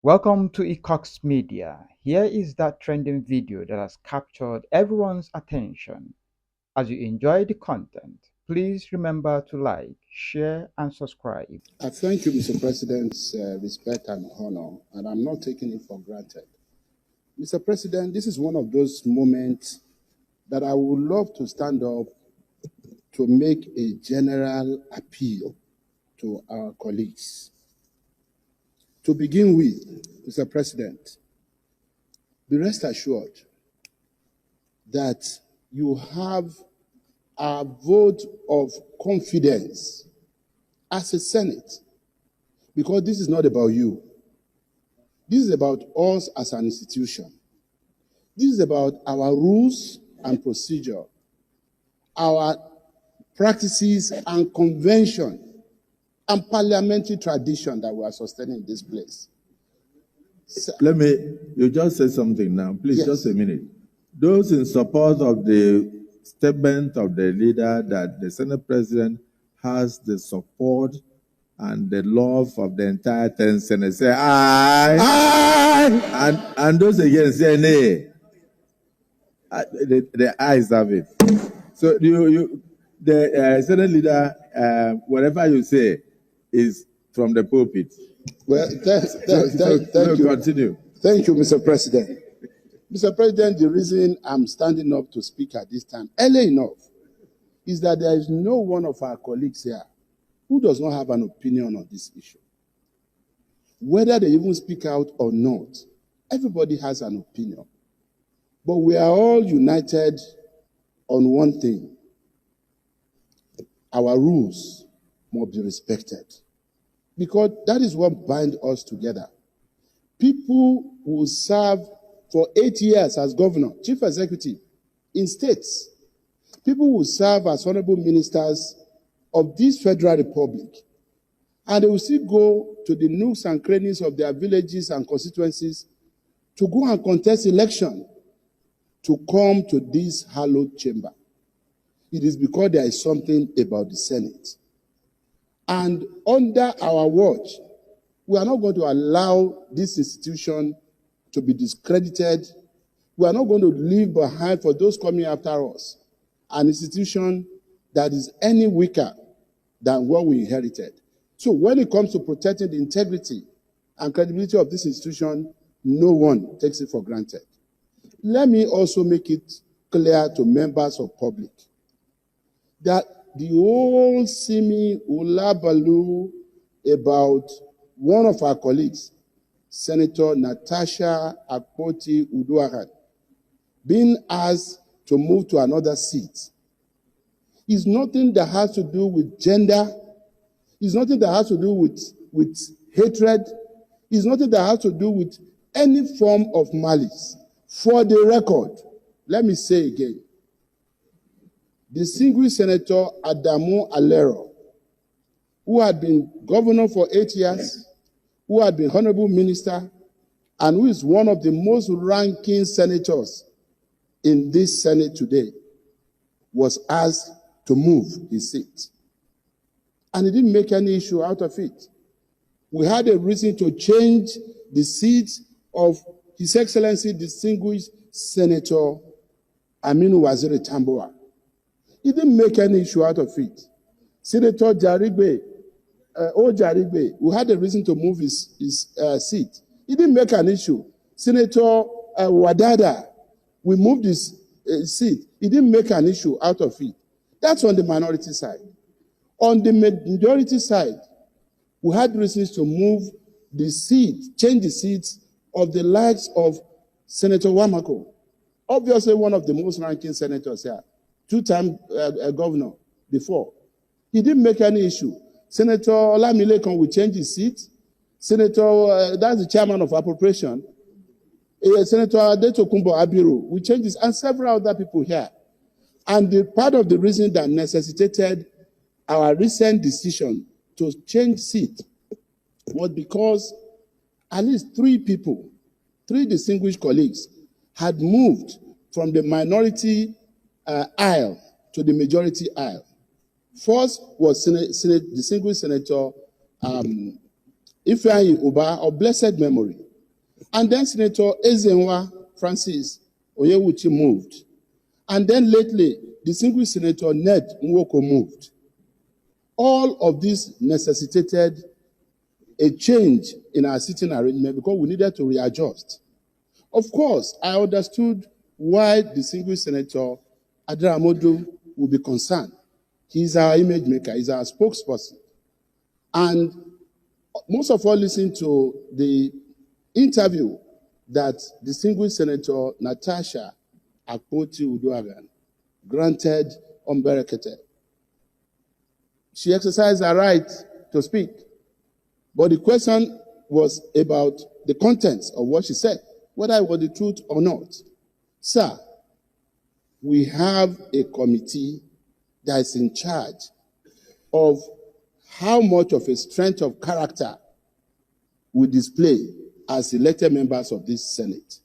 Welcome to Ecox Media. Here is that trending video that has captured everyone's attention. As you enjoy the content, please remember to like, share, and subscribe. I thank you, Mr. President's respect and honor, and I'm not taking it for granted. Mr. President, this is one of those moments that I would love to stand up to make a general appeal to our colleagues. To begin with, Mr. President, be rest assured that you have our vote of confidence as a Senate, because this is not about you. This is about us as an institution. This is about our rules and procedure, our practices and convention, and parliamentary tradition that we are sustaining in this place. You just said something now. Please, Yes. Just a minute. Those in support of the statement of the leader that the Senate President has the support and the love of the entire 10 Senate, say aye. Aye. And those against say nay. The ayes have it. So the Senate leader, whatever you say, is from the pulpit. Well, thank you. Continue. Thank you, Mr. President. Mr. President, the reason I'm standing up to speak at this time, early enough, is that there is no one of our colleagues here who does not have an opinion on this issue. Whether they even speak out or not, everybody has an opinion. But we are all united on one thing. Our rules must be respected, because that is what binds us together. People who serve for 8 years as governor, chief executive in states, people who serve as honorable ministers of this federal republic, and they will still go to the nooks and crannies of their villages and constituencies to go and contest election to come to this hallowed chamber. It is because there is something about the Senate. And under our watch, we are not going to allow this institution to be discredited. We are not going to leave behind, for those coming after us, an institution that is any weaker than what we inherited. So when it comes to protecting the integrity and credibility of this institution, no one takes it for granted. Let me also make it clear to members of public that the whole simi ulabalu about one of our colleagues, Senator Natasha Akpoti-Uduaghan, being asked to move to another seat, is nothing that has to do with gender, is nothing that has to do with hatred, is nothing that has to do with any form of malice. For the record, let me say again, distinguished Senator Adamu Alero, who had been governor for 8 years, who had been honorable minister, and who is one of the most ranking senators in this Senate today, was asked to move his seat. And he didn't make any issue out of it. We had a reason to change the seat of His Excellency Distinguished Senator Aminu Waziri Tambuwa. He didn't make any issue out of it. Senator Jarigbe, we had a reason to move his seat. He didn't make an issue. Senator Wadada, we moved his seat. He didn't make an issue out of it. That's on the minority side. On the majority side, we had reasons to move the seat, change the seats of the likes of Senator Wamako, obviously one of the most ranking senators here, two-time governor before. He didn't make any issue. Senator Olamilekan will change his seat. Senator, that's the chairman of appropriation. Senator Adetokunbo Abiru will change his, and several other people here. And the part of the reason that necessitated our recent decision to change seat was because at least 3 people, 3 distinguished colleagues, had moved from the minority aisle to the majority aisle. First was distinguished Senator Ifeanyi Uba of blessed memory, And then Senator Ezenwa Francis Oyewuchi moved. And then lately, distinguished Senator Ned Nwoko moved. All of this necessitated a change in our sitting arrangement because we needed to readjust. Of course, I understood why distinguished Senator Adaramodu would be concerned. He's our image maker, he's our spokesperson. And most of all listened to the interview that distinguished Senator Natasha Akpoti-Uduaghan granted unberekete. She exercised her right to speak, but the question was about the contents of what she said, whether it was the truth or not. Sir, we have a committee that is in charge of how much of a strength of character we display as elected members of this Senate.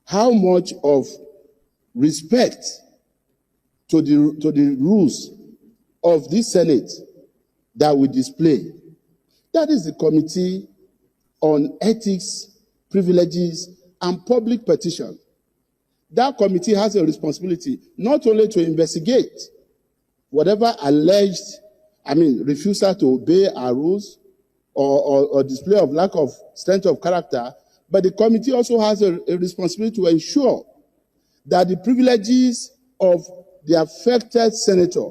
How much of respect to the rules of this Senate that we display. That is the Committee on Ethics, Privileges, and Public Petition. That committee has a responsibility not only to investigate whatever alleged, refusal to obey our rules or display of lack of strength of character, but the committee also has a responsibility to ensure that the privileges of the affected senator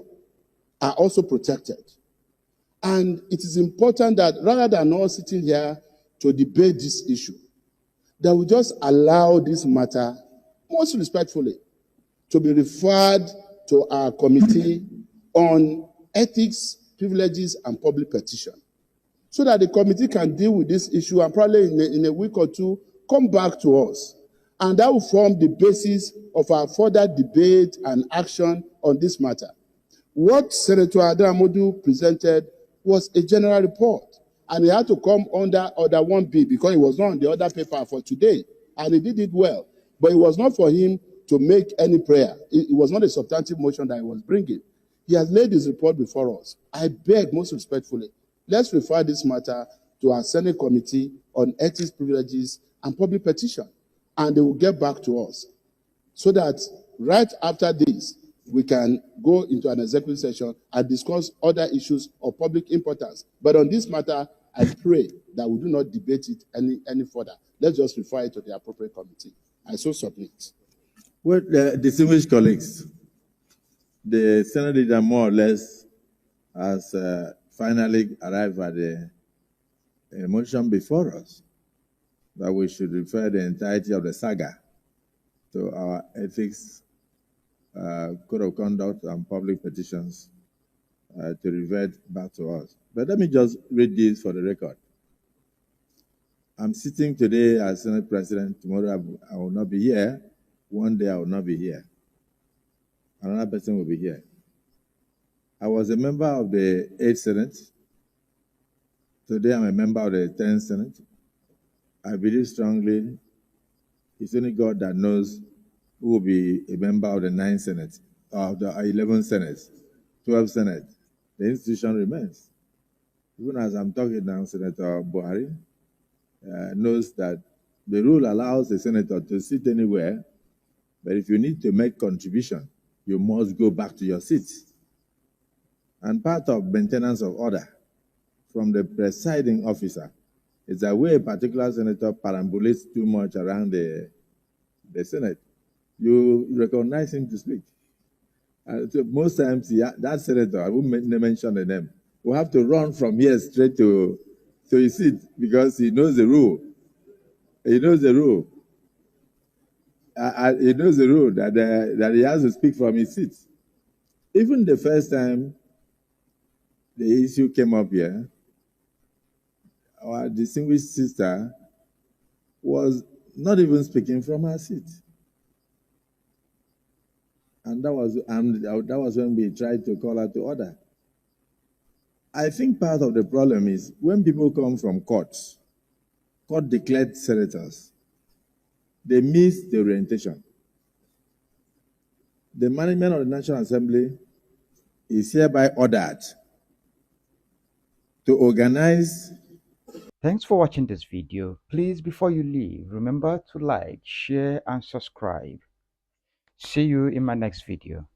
are also protected. And it is important that rather than us sitting here to debate this issue, that we just allow this matter, most respectfully, to be referred to our Committee on Ethics, Privileges, and Public Petition, so that the committee can deal with this issue and probably in a week or two come back to us. And that will form the basis of our further debate and action on this matter. What Senator Adaramodu presented was a general report, and he had to come under Order 1B because it was not on the other paper for today, and he did it well. But it was not for him to make any prayer. It was not a substantive motion that he was bringing. He has laid his report before us. I beg most respectfully, let's refer this matter to our Senate Committee on Ethics, Privileges, and Public Petition, and they will get back to us so that right after this, we can go into an executive session and discuss other issues of public importance. But on this matter, I pray that we do not debate it any further. Let's just refer it to the appropriate committee. I so submit. Well, distinguished colleagues, the Senate leader more or less has finally arrived at a motion before us that we should refer the entirety of the saga to our ethics, code of conduct, and public petitions to revert back to us. But let me just read this for the record. I'm sitting today as Senate President. Tomorrow I will not be here. One day I will not be here. Another person will be here. I was a member of the 8th Senate. Today I'm a member of the 10th Senate. I believe strongly it's only God that knows who will be a member of the 9th Senate, or the 11th Senate, 12th Senate. The institution remains. Even as I'm talking now, Senator Buhari knows that the rule allows a senator to sit anywhere, but if you need to make contribution, you must go back to your seat. And part of maintenance of order from the presiding officer is that where a particular senator perambulates too much around the Senate, you recognize him to speak. So most times, that senator, I won't mention the name, will have to run from here straight to his seat because he knows the rule. He knows the rule. He knows the rule that he has to speak from his seat. Even the first time the issue came up here, our distinguished sister was not even speaking from her seat. And that was when we tried to call her to order. I think part of the problem is when people come from court-declared senators, they miss the orientation. The management of the National Assembly is hereby ordered to organize Thanks for watching this video. Please, before you leave, remember to like, share, and subscribe. See you in my next video.